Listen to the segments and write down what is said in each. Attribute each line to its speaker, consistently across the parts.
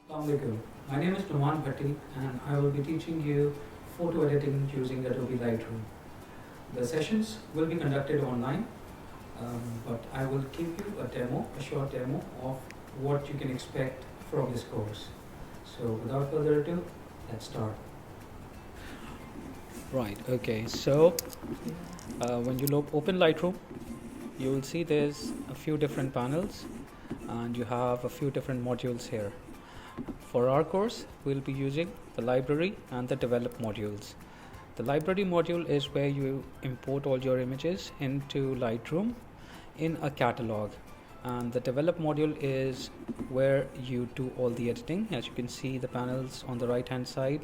Speaker 1: Assalamualaikum. My name is Numan Bhatti and I will be teaching you photo editing using Adobe Lightroom. The sessions will be conducted online, but I will give you a short demo of what you can expect from this course. So without further ado, let's start. Right, okay, so when you open Lightroom, you will see there's a few different panels and you have a few different modules here. For our course, we'll be using the library and the develop modules. The library module is where you import all your images into Lightroom in a catalog, and the develop module is where you do all the editing. As you can see, the panels on the right hand side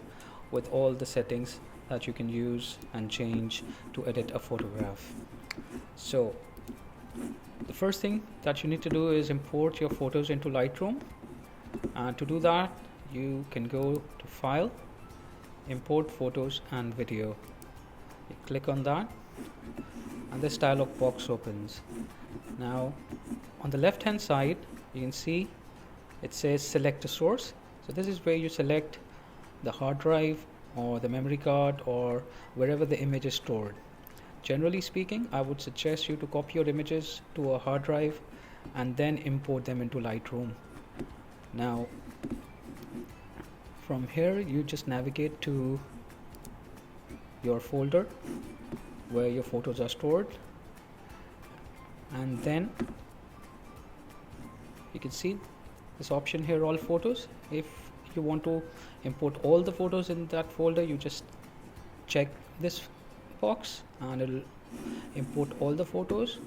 Speaker 1: with all the settings that you can use and change to edit a photograph. So the first thing that you need to do is import your photos into Lightroom, and to do that you can go to File, Import Photos and Video. You click on that and this dialog box opens. Now on the left hand side you can see it says select a source. So this is where you select the hard drive or the memory card or wherever the image is stored. Generally speaking, I would suggest you to copy your images to a hard drive and then import them into Lightroom. Now from here you just navigate to your folder where your photos are stored, and then you can see this option here, all photos. If you want to import all the photos in that folder, you just check this box and it'll import all the photos.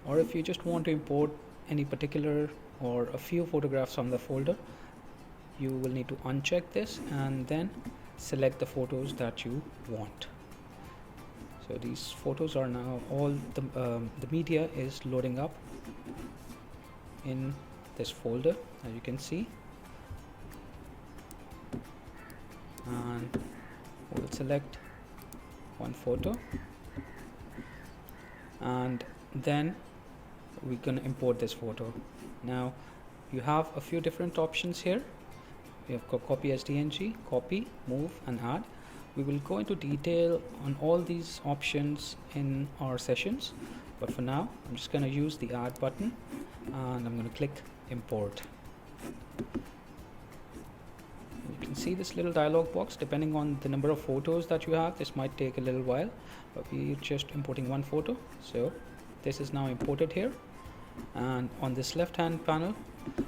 Speaker 1: Or if you just want to import any particular or a few photographs from the folder, you will need to uncheck this and then select the photos that you want. So these photos are now all the media is loading up in this folder, as you can see, and we'll select one photo and then we can import this photo. Now you have a few different options here. We have copy as DNG, copy, move and add. We will go into detail on all these options in our sessions, but for now I'm just going to use the add button and I'm going to click import. You can see this little dialog box. Depending on the number of photos that you have, this might take a little while, but we're just importing one photo. So this is now imported here, and on this left hand panel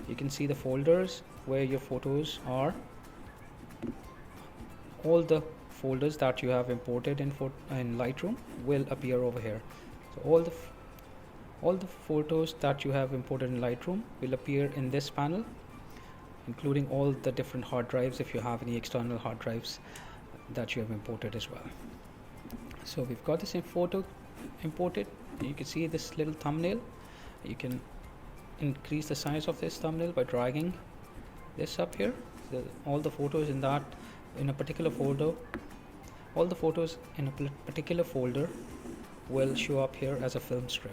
Speaker 1: you can see the folders where your photos are. All the folders that you have imported in Lightroom will appear over here. So all the photos that you have imported in Lightroom will appear in this panel, including all the different hard drives if you have any external hard drives that you have imported as well. So we've got this photo imported. You can see this little thumbnail. You can increase the size of this thumbnail by dragging this up here. So all the photos in a particular folder, all the photos in a particular folder will show up here as a film strip.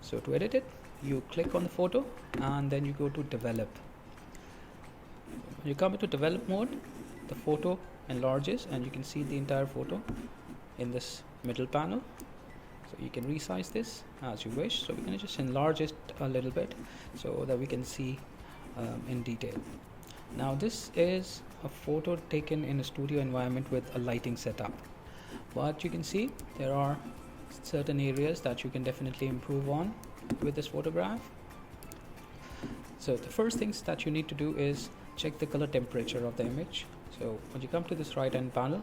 Speaker 1: So to edit it, you click on the photo and then you go to develop. When you come into develop mode, the photo enlarges and you can see the entire photo in this middle panel. So you can resize this as you wish. So we're going to just enlarge it a little bit so that we can see in detail. Now this is a photo taken in a studio environment with a lighting setup, but you can see there are certain areas that you can definitely improve on with this photograph. So the first things that you need to do is check the color temperature of the image. So when you come to this right hand panel,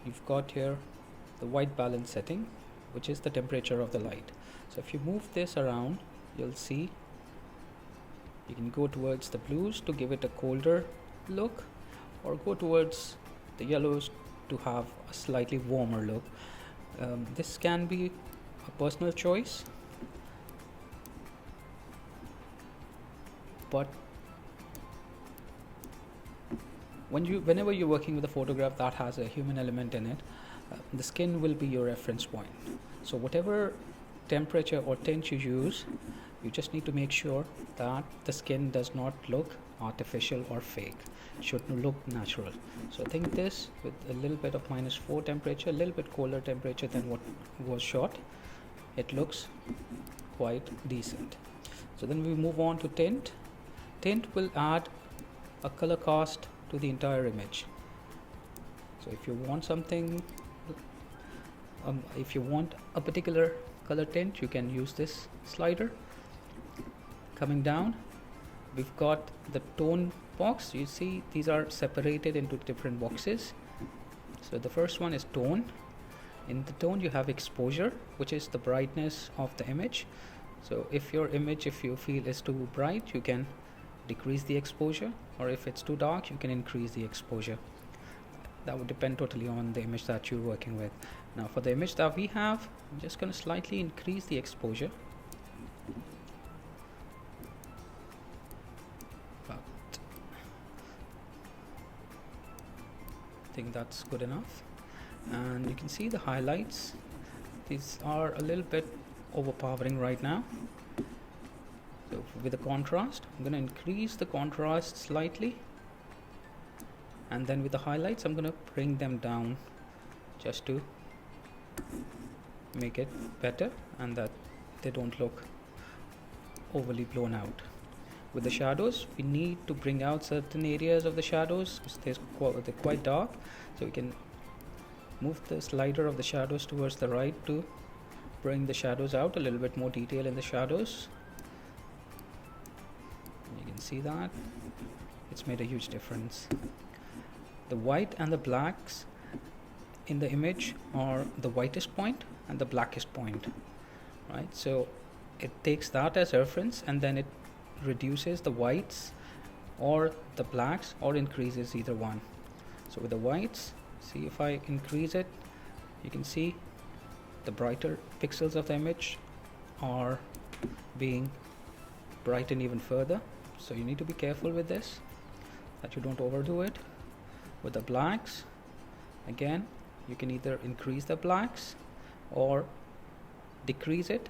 Speaker 1: you've got here the white balance setting, which is the temperature of the light. So if you move this around, you'll see you can go towards the blues to give it a colder look, or go towards the yellows to have a slightly warmer look. This can be a personal choice, but whenever you're working with a photograph that has a human element in it, the skin will be your reference point. So whatever temperature or tint you use, You just need to make sure that the skin does not look artificial or fake. It should look natural. So I think this, with a little bit of -4 temperature, a little bit colder temperature than what was shot, it looks quite decent. So then we move on to tint. Tint will add a color cast to the entire image. So if you want something, if you want a particular color tint, you can use this slider. Coming down, we've got the tone box. You see these are separated into different boxes. So the first one is tone. In the tone you have exposure, which is the brightness of the image. So if your image, if you feel is too bright, you can decrease the exposure, or if it's too dark, you can increase the exposure. That would depend totally on the image that you're working with. Now for the image that we have, I'm just going to slightly increase the exposure. But I think that's good enough. And you can see the highlights. These are a little bit overpowering right now. So with the contrast, I'm going to increase the contrast slightly, and then with the highlights I'm going to bring them down just to make it better and that they don't look overly blown out. With the shadows, we need to bring out certain areas of the shadows because they're quite dark, so we can move the slider of the shadows towards the right to bring the shadows out, a little bit more detail in the shadows. You can see that it's made a huge difference. The white and the blacks in the image are the whitest point and the blackest point, right? So it takes that as reference and then it reduces the whites or the blacks or increases either one. So with the whites, see if I increase it, you can see the brighter pixels of the image are being brightened even further. So you need to be careful with this, that you don't overdo it. With the blacks, again, you can either increase the blacks or decrease it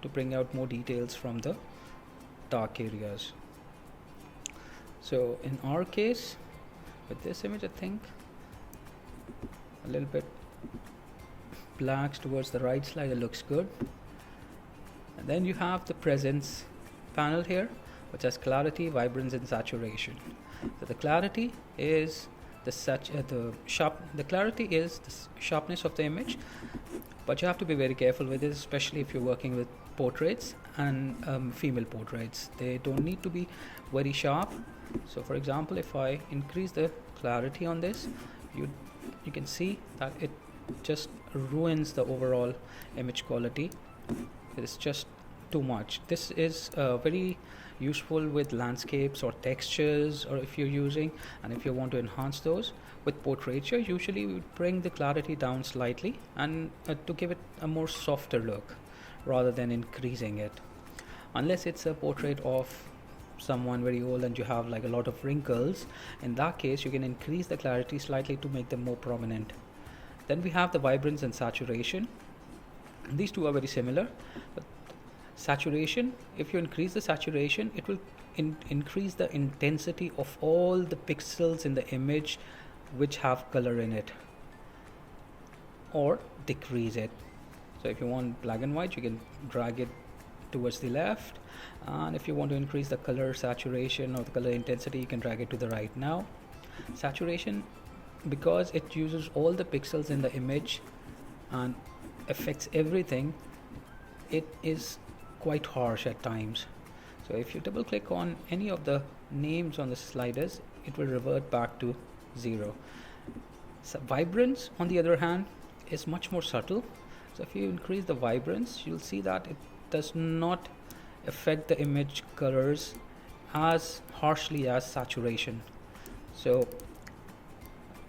Speaker 1: to bring out more details from the dark areas. So in our case, with this image, I think a little bit blacks towards the right slider looks good. And then you have the presence panel here, which has clarity, vibrance and saturation. So the clarity is the clarity is the sharpness of the image, but you have to be very careful with this, especially if you're working with portraits and female portraits. They don't need to be very sharp. So for example, if I increase the clarity on this, you can see that it just ruins the overall image quality. It's just too much. This is very useful with landscapes or textures, or if you're using and if you want to enhance those. With portraiture, usually we bring the clarity down slightly and to give it a more softer look rather than increasing it, unless it's a portrait of someone very old and you have like a lot of wrinkles. In that case, you can increase the clarity slightly to make them more prominent. Then we have the vibrance and saturation. These two are very similar, but saturation, if you increase the saturation, it will increase the intensity of all the pixels in the image which have color in it, or decrease it. So if you want black and white, you can drag it towards the left, and if you want to increase the color saturation or the color intensity, you can drag it to the right. Now saturation, because it uses all the pixels in the image and affects everything, it is quite harsh at times. So if you double click on any of the names on the sliders, it will revert back to 0. So vibrance, on the other hand, is much more subtle. So if you increase the vibrance, you'll see that it does not affect the image colors as harshly as saturation. So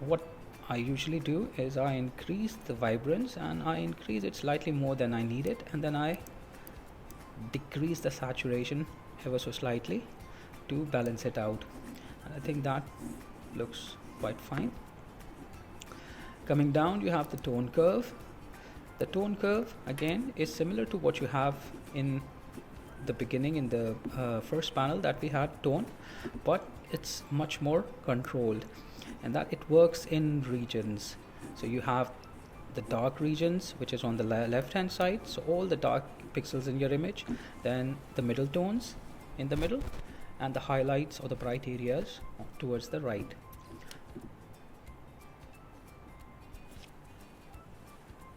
Speaker 1: what I usually do is I increase the vibrance and I increase it slightly more than I need it, and then I decrease the saturation ever so slightly to balance it out, and I think that looks quite fine. Coming down, you have the tone curve. The tone curve again is similar to what you have in the beginning in the first panel that we had tone, but it's much more controlled, and that it works in regions. So you have the dark regions, which is on the left hand side, so all the dark pixels in your image, then the middle tones in the middle, and the highlights or the bright areas towards the right.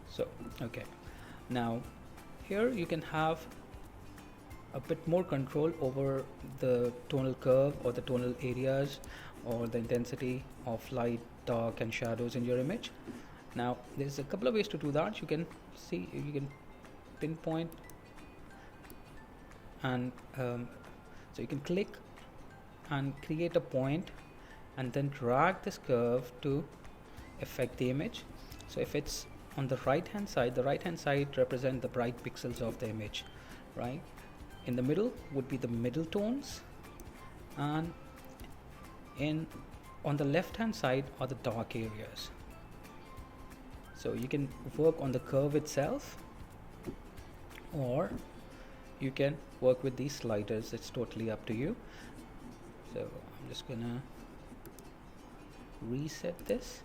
Speaker 1: So okay, now here you can have a bit more control over the tonal curve or the tonal areas or the intensity of light, dark and shadows in your image. Now there's a couple of ways to do that. You can see, you can pinpoint, and so you can click and create a point and then drag this curve to affect the image. So if it's on the right hand side, the right hand side represent the bright pixels of the image, right? In the middle would be the middle tones, and on the left hand side are the dark areas. So you can work on the curve itself, or you can work with these sliders. It's totally up to you. So I'm just gonna reset this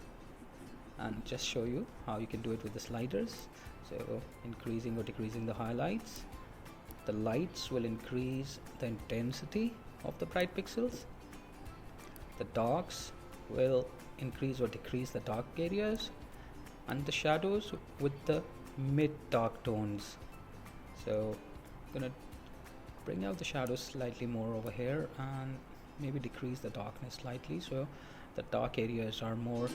Speaker 1: and just show you how you can do it with the sliders. So increasing or decreasing the highlights, the lights will increase the intensity of the bright pixels, the darks will increase or decrease the dark areas, and the shadows with the mid dark tones. So I'm gonna bring out the shadows slightly more over here and maybe decrease the darkness slightly, so the dark areas are more